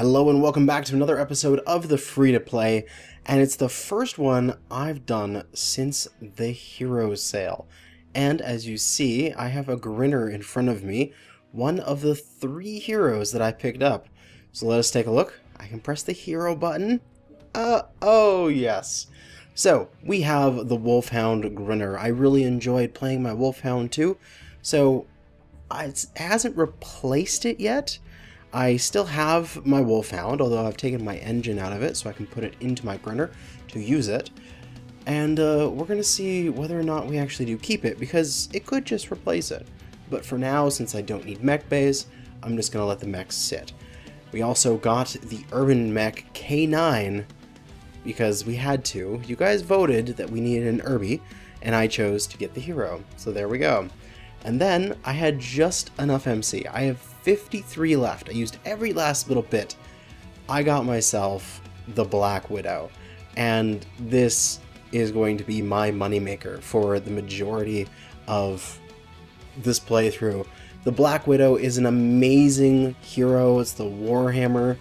Hello and welcome back to another episode of the free-to-play, and it's the first one I've done since the Hero Sale. And as you see, I have a Grinner in front of me, one of the 3 heroes that I picked up. So let us take a look. I can press the hero button. Oh yes. So, we have the Wolfhound Grinner. I really enjoyed playing my Wolfhound too, so it hasn't replaced it yet. I still have my Wolfhound, although I've taken my engine out of it so I can put it into my Grinner to use it. And we're going to see whether or not we actually do keep it, because it could just replace it. But for now, since I don't need mech bays, I'm just going to let the mechs sit. We also got the Urbanmech K9, because we had to. You guys voted that we needed an Urby, and I chose to get the hero. So there we go. And then I had just enough MC. I have 53 left. I used every last little bit. I got myself the Black Widow, and this is going to be my moneymaker for the majority of this playthrough. The Black Widow is an amazing hero. It's the Warhammer.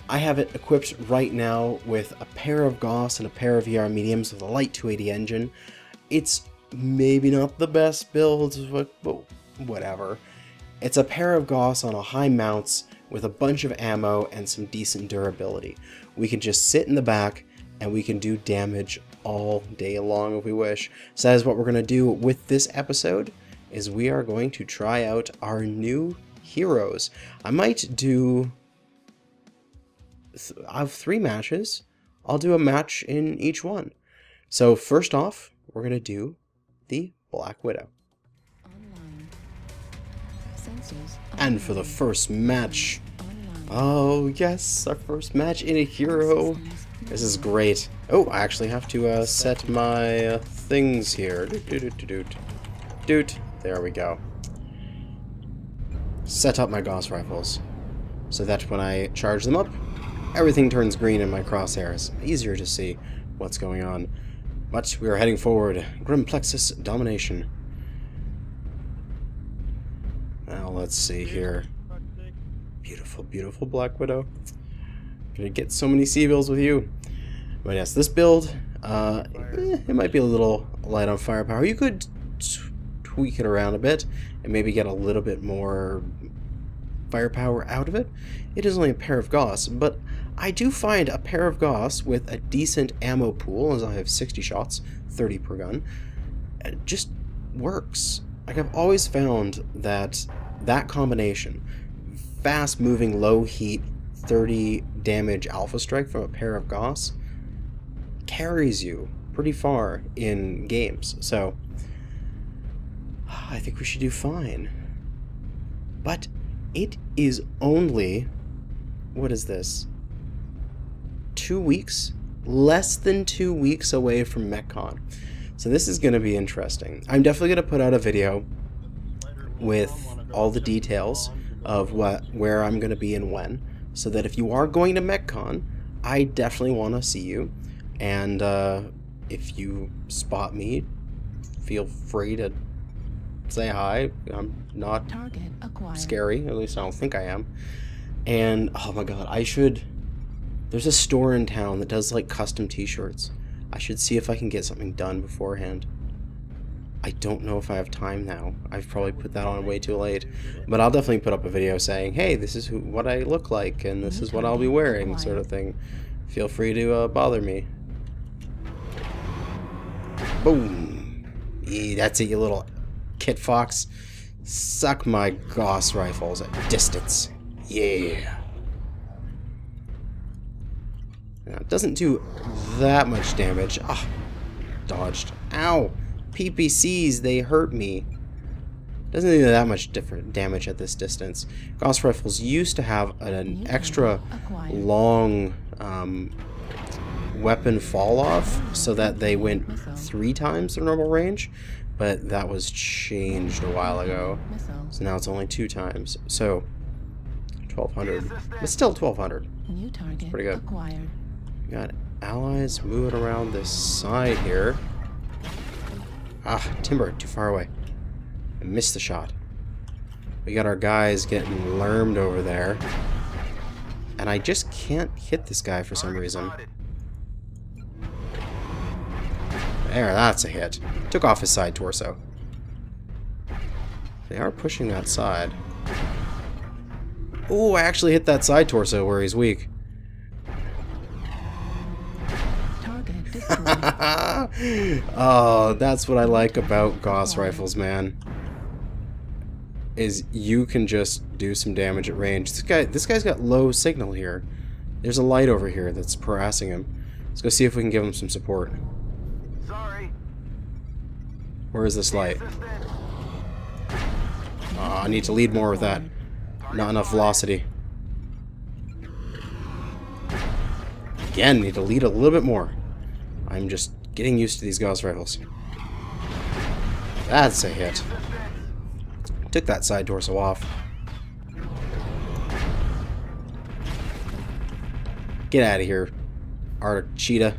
I have it equipped right now with a pair of Gauss and a pair of VR mediums with a light 280 engine. It's maybe not the best build, but whatever. It's a pair of Gauss on a high mounts with a bunch of ammo and some decent durability. We can just sit in the back and we can do damage all day long if we wish. So that is what we're going to do with this episode, is we are going to try out our new heroes. I might do... I have 3 matches. I'll do a match in each one. So first off, we're going to do the Black Widow. And for the first match, oh yes, our first match in a hero. This is great. Oh, I actually have to set my things here. There we go. Set up my Gauss rifles so that when I charge them up, everything turns green in my crosshairs. Easier to see what's going on. But we are heading forward. Grim Plexus Domination. Now let's see here. Beautiful, beautiful Black Widow. Gonna get so many C-bills with you. But yes, this build, it might be a little light on firepower. You could tweak it around a bit and maybe get a little bit more firepower out of it. It is only a pair of Gauss, but I do find a pair of Gauss with a decent ammo pool, as I have 60 shots, 30 per gun, it just works. Like, I've always found that that combination, fast moving, low heat, 30 damage alpha strike from a pair of Gauss, carries you pretty far in games. So I think we should do fine. But it is only, what is this? 2 weeks? Less than 2 weeks away from MechCon. So this is going to be interesting. I'm definitely going to put out a video with all the details of where I'm going to be and when, so that if you are going to MechCon, I definitely want to see you. And if you spot me, feel free to say hi. I'm not scary, at least I don't think I am. And oh my god, there's a store in town that does like custom t-shirts. I should see if I can get something done beforehand. I don't know if I have time now. I've probably put that on way too late. But I'll definitely put up a video saying, hey, this is what I look like and this is what I'll be wearing, sort of thing. Feel free to bother me. Boom. Yeah, that's it, you little Kit Fox. Suck my Gauss rifles at distance. Yeah. Now, it doesn't do that much damage. Ah, dodged. Ow! PPCs, they hurt me. Doesn't do that much different damage at this distance. Gauss rifles used to have an extra long weapon fall off so that they went 3 times the normal range, but that was changed a while ago. So now it's only 2 times. So 1200, but still 1200. It's pretty good. We got allies moving around this side here. Ah, timber, too far away. I missed the shot. We got our guys getting lermed over there. And I just can't hit this guy for some reason. There, that's a hit. Took off his side torso. They are pushing that side. Oh, I actually hit that side torso where he's weak. Oh, that's what I like about Gauss rifles, man. Is you can just do some damage at range. This guy's got low signal here. There's a light over here that's harassing him. Let's go see if we can give him some support. Sorry. Where is this light? Oh, I need to lead more with that. Not enough velocity. Again, need to lead a little bit more. I'm just getting used to these Gauss rifles. That's a hit. Took that side torso off. Get out of here, Arctic Cheetah.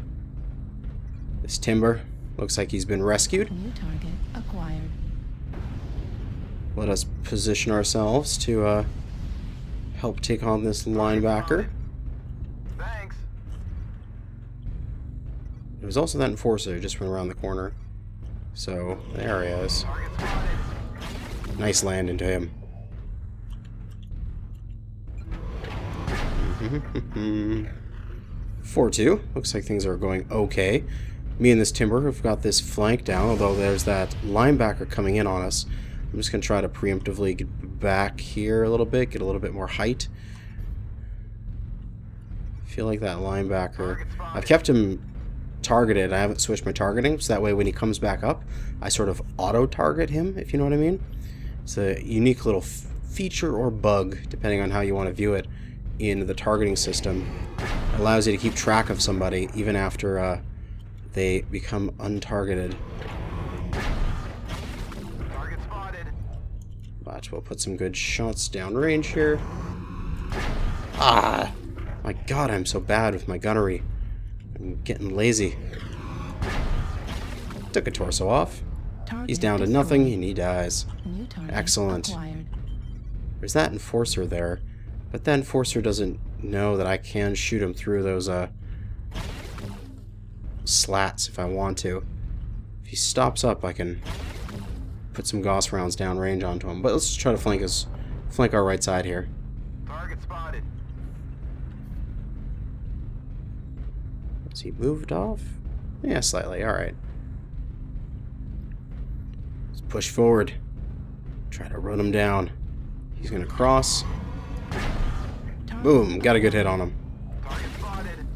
This Timber looks like he's been rescued. New target acquired. Let us position ourselves to help take on this linebacker. Thanks. There was also that enforcer who just went around the corner. So, there he is. Target spotted. Nice land into him. 4-2. Looks like things are going okay. Me and this Timber have got this flank down, although there's that linebacker coming in on us. I'm just going to try to preemptively get back here a little bit, get a little bit more height. I feel like that linebacker... I've kept him targeted. I haven't switched my targeting, so that way when he comes back up, I sort of auto-target him, if you know what I mean. It's a unique little feature or bug, depending on how you want to view it, in the targeting system. It allows you to keep track of somebody, even after they become untargeted. Watch, we'll put some good shots downrange here. Ah! My god, I'm so bad with my gunnery. I'm getting lazy. Took a torso off. He's down to nothing and he dies. Excellent. There's that enforcer there. But that enforcer doesn't know that I can shoot him through those slats if I want to. If he stops up, I can put some Gauss rounds downrange onto him. But let's just try to flank our right side here. Target spotted. Has he moved off? Yeah, slightly. Alright. Let's push forward. Try to run him down. He's going to cross. Boom. Got a good hit on him. Target spotted.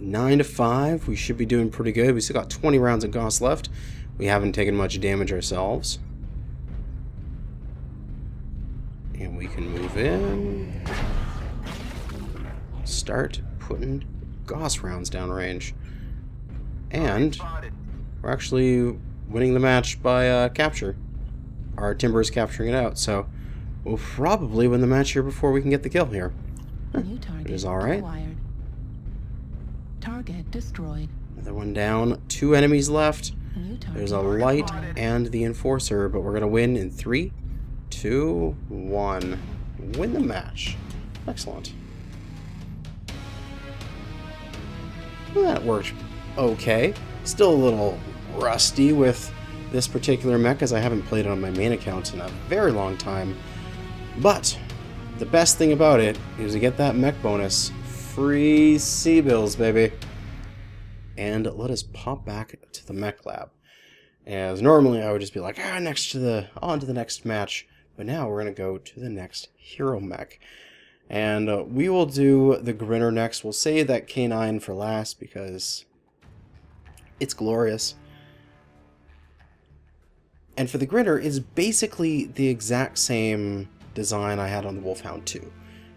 9-5. We should be doing pretty good. We still got 20 rounds of Gauss left. We haven't taken much damage ourselves. And we can move in. Start putting Gauss rounds downrange. And we're actually winning the match by capture. Our Timber is capturing it out, so we'll probably win the match here before we can get the kill here. It is alright. Target destroyed. Another one down. 2 enemies left. There's a light and the enforcer, but we're going to win in 3, 2, 1. Win the match. Excellent. Well, that worked okay. Still a little rusty with this particular mech, as I haven't played it on my main account in a very long time. But the best thing about it is to get that mech bonus. Free C-bills, baby. And let us pop back to the mech lab. As normally I would just be like, on to the next match. But now we're going to go to the next hero mech. And we will do the Grinner next. We'll save that K9 for last because it's glorious. And for the Grinner, it's basically the exact same design I had on the Wolfhound 2.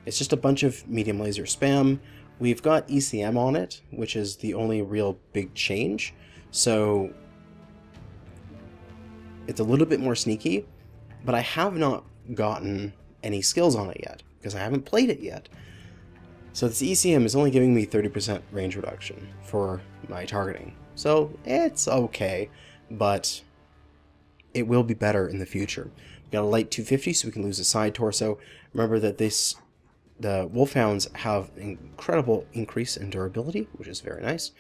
It's just a bunch of medium laser spam. We've got ECM on it, which is the only real big change. So it's a little bit more sneaky, but I have not gotten any skills on it yet, because I haven't played it yet. So this ECM is only giving me 30% range reduction for my targeting. So it's okay, but it will be better in the future. We got a light 250, so we can lose a side torso. Remember that this The Wolfhounds have an incredible increase in durability, which is very nice.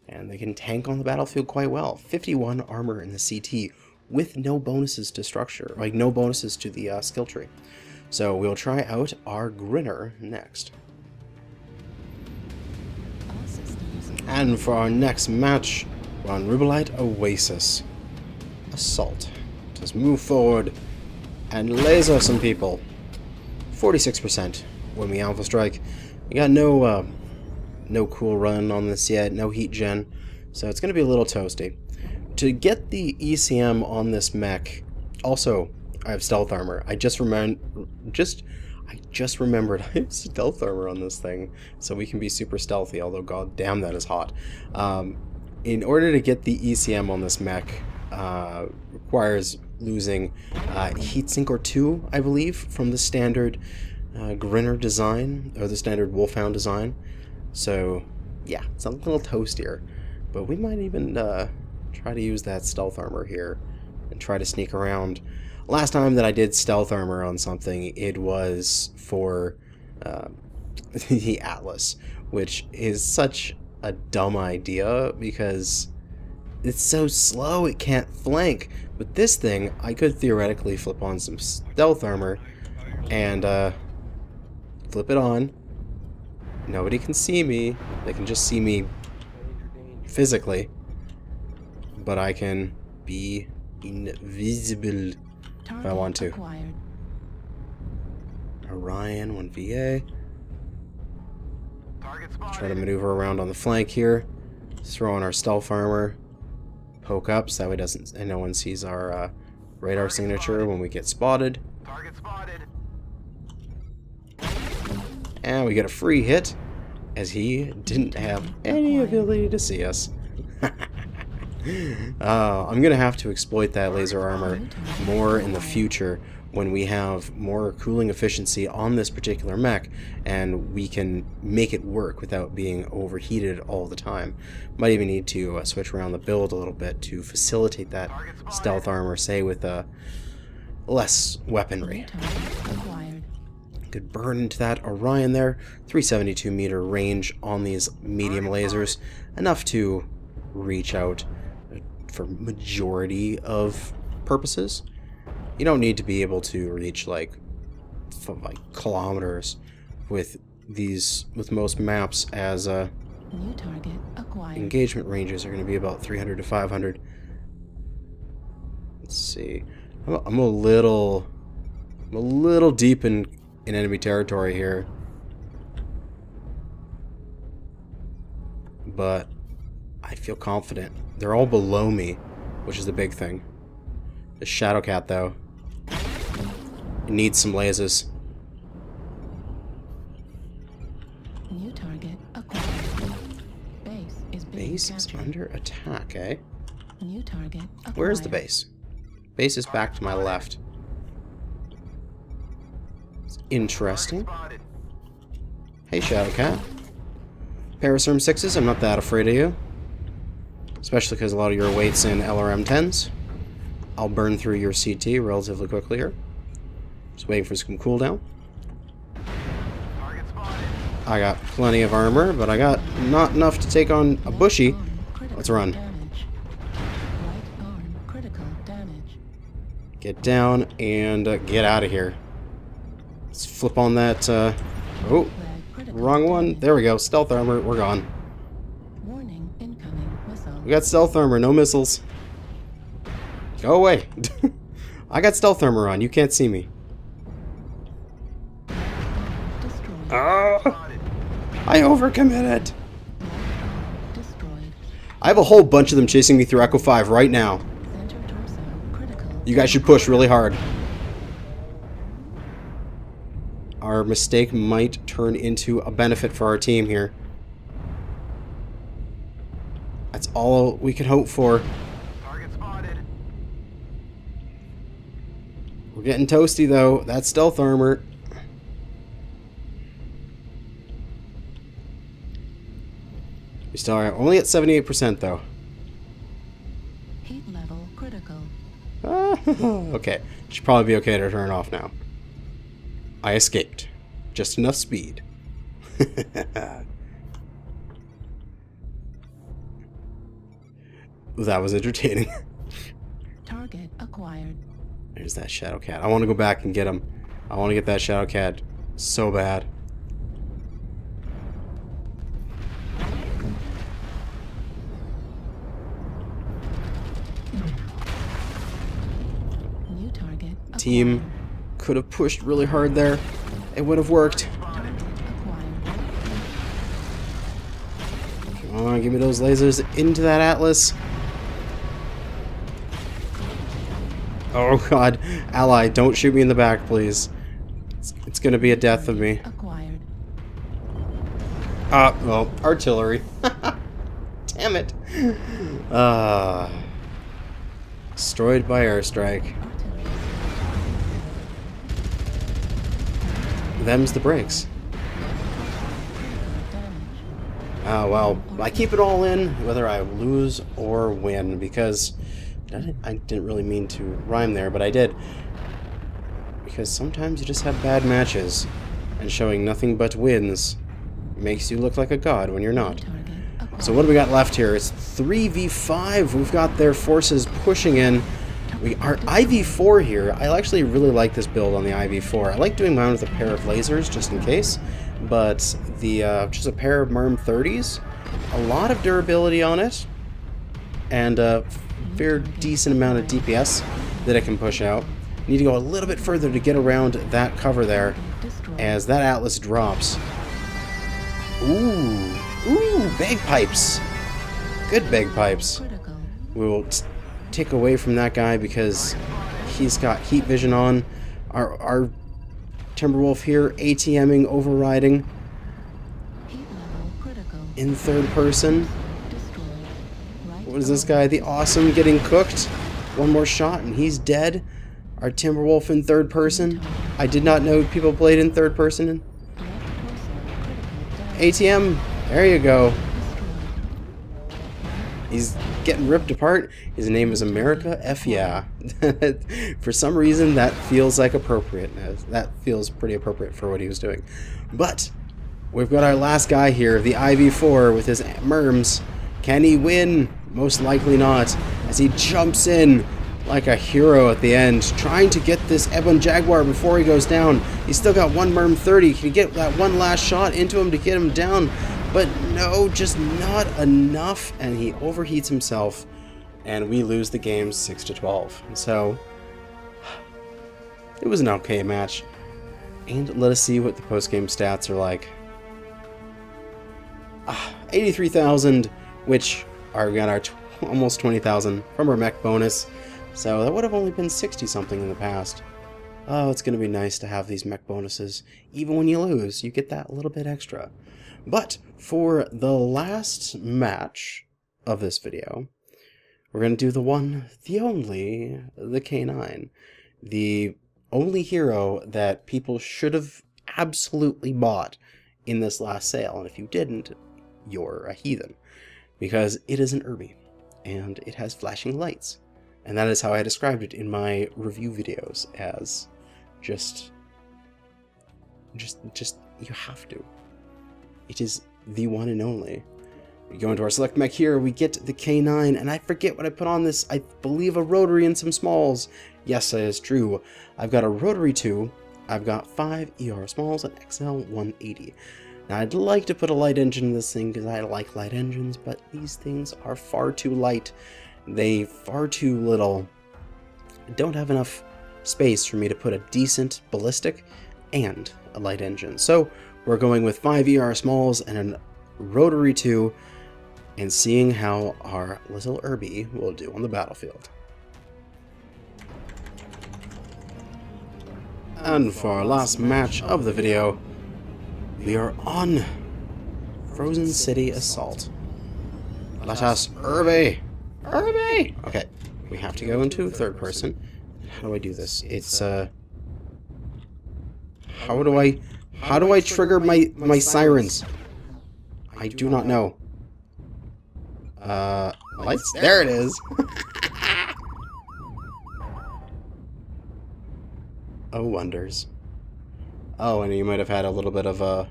And they can tank on the battlefield quite well. 51 armor in the CT with no bonuses to structure, like no bonuses to the skill tree. So we'll try out our Grinner next. All systems. And for our next match, we're on Rubelite Oasis. Assault. Let's move forward and laser some people. 46% when we Alpha Strike. We got no cool run on this yet, no heat gen, so it's going to be a little toasty. To get the ECM on this mech, also, I have stealth armor. I just remembered I have stealth armor on this thing, so we can be super stealthy, although god damn that is hot. In order to get the ECM on this mech, requires losing heatsink or two, I believe, from the standard Grinner design, or the standard Wolfhound design. So, yeah, it's a little toastier, but we might even try to use that stealth armor here and try to sneak around. Last time that I did stealth armor on something, it was for the Atlas, which is such a dumb idea because it's so slow it can't flank. With this thing, I could theoretically flip on some stealth armor and flip it on. Nobody can see me. They can just see me physically. But I can be invisible if I want to. Acquired. Orion, 1 VA. Target spotted. Try to maneuver around on the flank here. Throw on our stealth armor. Poke up so that way doesn't, and no one sees our radar signature when we get spotted. Target spotted. And we get a free hit, as he didn't have any ability to see us. I'm going to have to exploit that laser armor more in the future when we have more cooling efficiency on this particular mech, and we can make it work without being overheated all the time. Might even need to switch around the build a little bit to facilitate that stealth armor, say with less weaponry. Acquired. Could burn into that Orion there. 372 meter range on these medium lasers. Enough to reach out for majority of purposes. You don't need to be able to reach like kilometers with most maps, as New target acquired. engagement ranges are going to be about 300 to 500. Let's see. I'm a little deep in enemy territory here, but I feel confident. They're all below me, which is the big thing. The Shadowcat, though, it needs some lasers. New target acquired. Base is being Base is captured. under attack, eh? New target acquired. Where is the base? Base is back to my left. It's interesting. Spotted. Hey, Shadowcat. Parasurm 6s, I'm not that afraid of you. Especially because a lot of your weight's in LRM 10s. I'll burn through your CT relatively quickly here. Just waiting for some cooldown. Target spotted. I got plenty of armor, but I got not enough to take on a bushy. Left arm critical Let's run. Damage. Right arm critical damage. Get down and get out of here. Let's flip on that. Oh, Flag critical wrong one. damage. There we go. Stealth armor. We're gone. Warning, incoming missile. We got stealth armor, no missiles. Go away. I got stealth armor on. You can't see me. Destroyed. Ah, Spotted. I overcommitted. Destroyed. I have a whole bunch of them chasing me through Echo 5 right now. Center torso critical. You guys should push really hard. Our mistake might turn into a benefit for our team here. That's all we can hope for. Target spotted. We're getting toasty though. That's stealth armor. We still are only at 78% though. Heat level critical. Okay. Should probably be okay to turn it off now. I escaped. Just enough speed. That was entertaining. Target acquired. There's that Shadow Cat. I want to go back and get him. I want to get that Shadow Cat so bad. New target acquired. Team could have pushed really hard there. It would have worked. Target acquired. Come on, give me those lasers into that Atlas. Oh god, ally, don't shoot me in the back, please. It's gonna be a death of me. Acquired. Well, artillery. Damn it. Destroyed by airstrike. Artillery. Them's the breaks. Damage. Well, I keep it all in, whether I lose or win, because I didn't really mean to rhyme there, but I did. Because sometimes you just have bad matches, and showing nothing but wins makes you look like a god when you're not. Target acquired. So what do we got left here? It's 3v5. We've got their forces pushing in. We are IV4 here. I actually really like this build on the IV4. I like doing mine with a pair of lasers, just in case. But the just a pair of MERM 30s, a lot of durability on it, and a fair decent amount of DPS that it can push out. Need to go a little bit further to get around that cover there, Destroyed. as that Atlas drops. Ooh, bagpipes. Good bagpipes. Critical. We will take away from that guy because he's got heat vision on. Our Timberwolf here, ATMing, overriding Heat level critical. in third person. Destroyed. Right What is this guy? The Awesome getting cooked. One more shot and he's dead. Our Timberwolf in third person. I did not know people played in third person. Left torso critical damage. ATM, there you go. Destroyed. He's getting ripped apart. His name is America F yeah. For some reason that feels like appropriate. That feels pretty appropriate for what he was doing. But we've got our last guy here, the IV4 with his MERMs. Can he win? Most likely not, as he jumps in like a hero at the end, trying to get this Ebon Jaguar before he goes down. He's still got one MERM 30. Can he get that one last shot into him to get him down? But no, just not enough, and he overheats himself, and we lose the game 6-12. So, it was an okay match. And let us see what the post-game stats are like. 83,000, which we got our almost 20,000 from our mech bonus. So that would have only been 60-something in the past. Oh, it's going to be nice to have these mech bonuses. Even when you lose, you get that little bit extra. But for the last match of this video, we're going to do the one, the only, the K9. The only hero that people should have absolutely bought in this last sale. And if you didn't, you're a heathen. Because it is an Urbi, and it has flashing lights. And that is how I described it in my review videos, as just you have to. It is the one and only. We go into our select mech here, we get the K9, and I forget what I put on this. I believe a rotary and some smalls. Yes, that is true. I've got a rotary 2, I've got 5 ER smalls, and XL 180. Now, I'd like to put a light engine in this thing because I like light engines, but these things are far too light. They far too little. I don't have enough space for me to put a decent ballistic and a light engine. So we're going with 5 ER smalls and a rotary 2 and seeing how our little Urbi will do on the battlefield. And for our last match of the video, we are on Frozen City Assault. Let us Urbi! Urbi! Okay, we have to go into third person. How do I do this? It's how do I trigger my sirens? I do not know. Lights. There it is. Oh wonders. Oh, and you might have had a little bit of a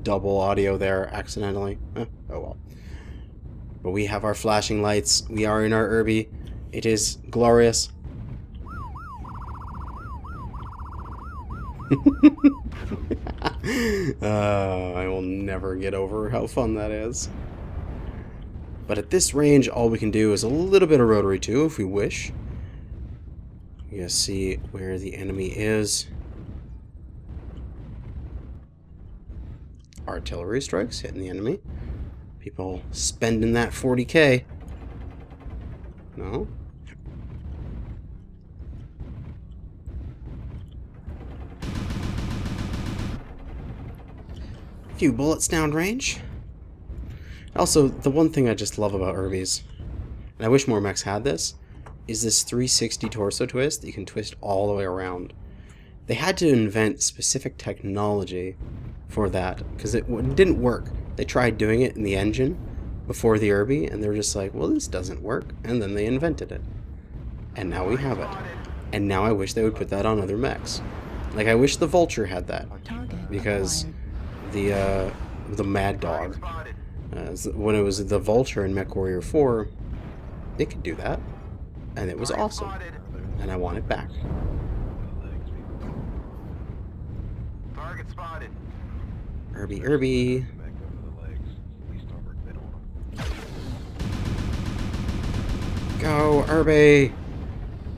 double audio there accidentally. Oh well. But we have our flashing lights. We are in our Irby. It is glorious. I will never get over how fun that is. But at this range, all we can do is a little bit of rotary too, if we wish. You guys see where the enemy is. Artillery strikes hitting the enemy. People spending that 40k. No? A few bullets downrange. Also, the one thing I just love about Irbies, and I wish more mechs had this, is this 360 torso twist that you can twist all the way around. They had to invent specific technology for that, because it didn't work. They tried doing it in the engine before the Irby, and they were just like, well, this doesn't work, and then they invented it. And now we have it. And now I wish they would put that on other mechs. Like, I wish the Vulture had that, because the Mad Dog, when it was the Vulture in MechWarrior 4, it could do that, and it was awesome, and I want it back. Target spotted. Irby, Irby. Go, Irby!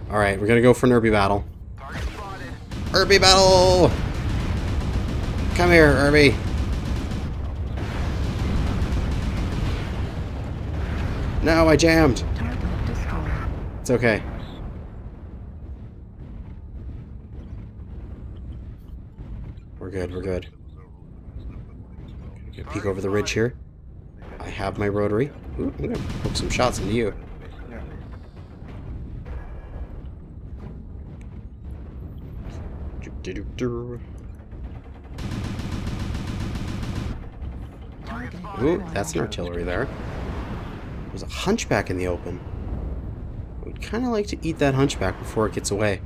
Alright, we're gonna go for an Irby battle. Target spotted. Irby battle! Come here, Irby. No, I jammed. Target destroyed. It's okay. We're good, we're good. Gonna peek over the ridge here. I have my rotary. Ooh, I'm gonna poke some shots into you. Ooh, that's an artillery there. There's a hunchback in the open. I would kind of like to eat that hunchback before it gets away.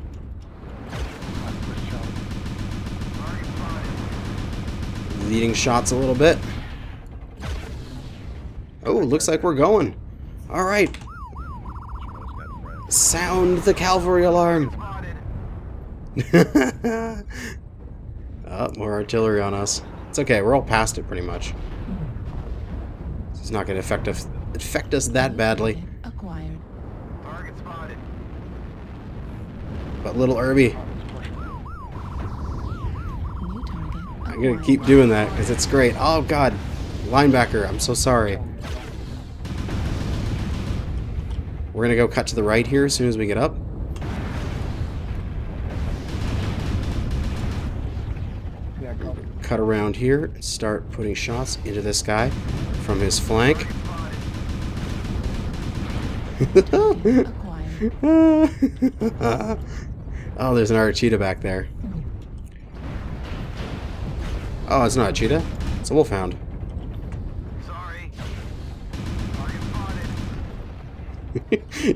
Leading shots a little bit. Oh, looks like we're going. Alright. Sound the cavalry alarm. Oh, more artillery on us. It's okay, we're all past it pretty much. It's not going to affect us that badly. Acquired. Target spotted. But little Irby, New target. I'm going to keep doing that because it's great. Oh god, linebacker, I'm so sorry. We're going to go cut to the right here as soon as we get up. Cut around here and start putting shots into this guy from his flank. Acquired. Oh, there's another cheetah back there. Oh, it's not a cheetah. It's a wolfhound. Sorry. Target spotted.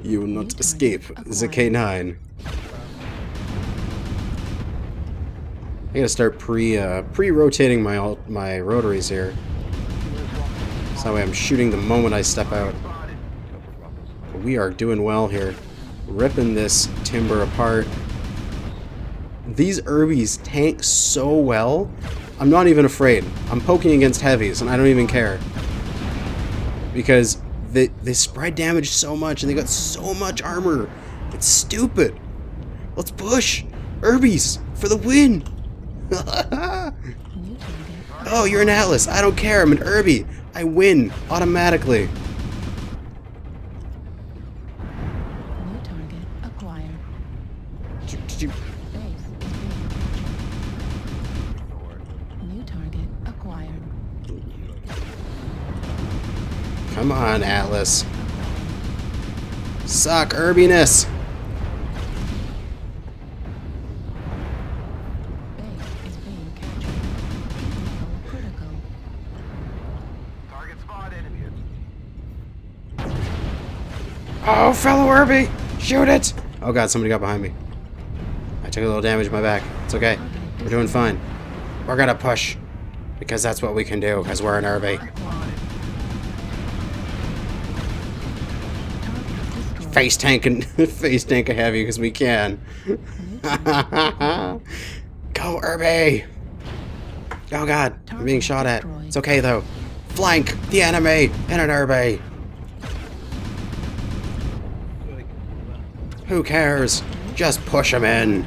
You will not escape the K9. I gotta start pre-rotating my rotaries here. So that way I'm shooting the moment I step out. But we are doing well here. Ripping this timber apart. These Irbies tank so well. I'm not even afraid. I'm poking against heavies and I don't even care. Because they spread damage so much and they got so much armor. It's stupid. Let's push. Irbies for the win. Oh, you're an Atlas. I don't care. I'm an Irby. I win automatically. New target acquired. Base is being captured. New target acquired. Come on, Atlas. Suck Irbiness. Base is being captured. Heat level critical. Target spotted. Oh, fellow Irby! Shoot it! Oh god, somebody got behind me. I took a little damage in my back. It's okay. We're doing fine. We're gonna push. Because that's what we can do, because we're an Irby. Face tanking, face tank a heavy because we can. Go, Irby! Oh god, I'm being shot at. It's okay though. Flank the enemy in an Irby. Who cares? Just push him in.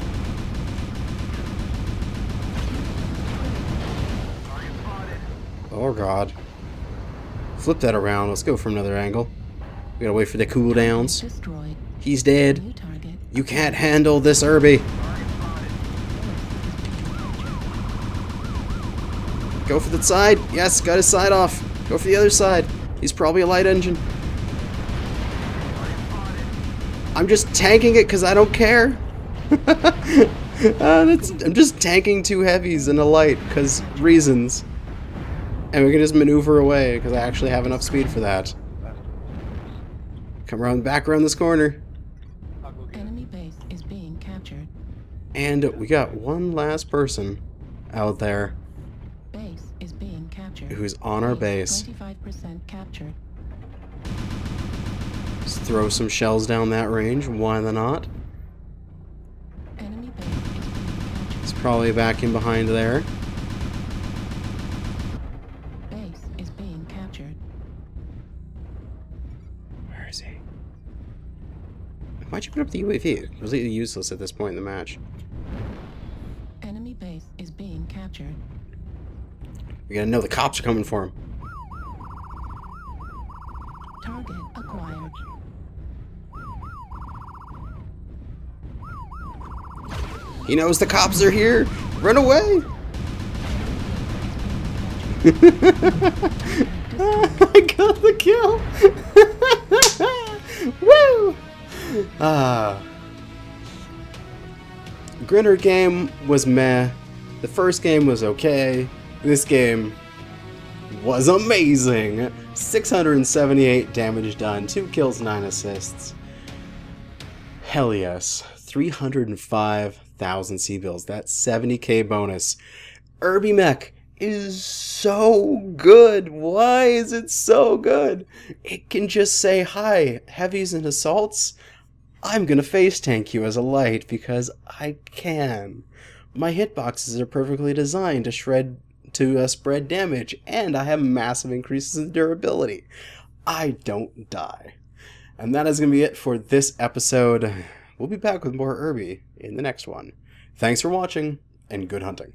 Oh god. Flip that around. Let's go from another angle. We gotta wait for the cooldowns. He's dead. You can't handle this Irby. Go for the side. Yes, got his side off. Go for the other side. He's probably a light engine. I'm just tanking it because I don't care. I'm just tanking 2 heavies and a light because reasons. And we can just maneuver away because I actually have enough speed for that. Come around back around this corner. Enemy base is being captured. And we got one last person out there. Base is being captured. Who's on our base. 25% captured. Let's throw some shells down that range. Why not? Enemy base is being captured. It's probably back in behind there. Base is being captured. Where is he? Why'd you put up the UAV? Completely useless at this point in the match. Enemy base is being captured. We gotta know the cops are coming for him. Target acquired. He knows the cops are here. Run away! I got the kill! Woo! Grinner game was meh. The first game was okay. This game was amazing. 678 damage done, 2 kills, 9 assists. Hell yes. 305,000 C-bills. That's 70k bonus. Urbanmech is so good. Why is it so good? It can just say, hi, heavies and assaults. I'm gonna face tank you as a light because I can. My hitboxes are perfectly designed to spread damage, and I have massive increases in durability. I don't die. And that is going to be it for this episode. We'll be back with more Irby in the next one. Thanks for watching, and good hunting.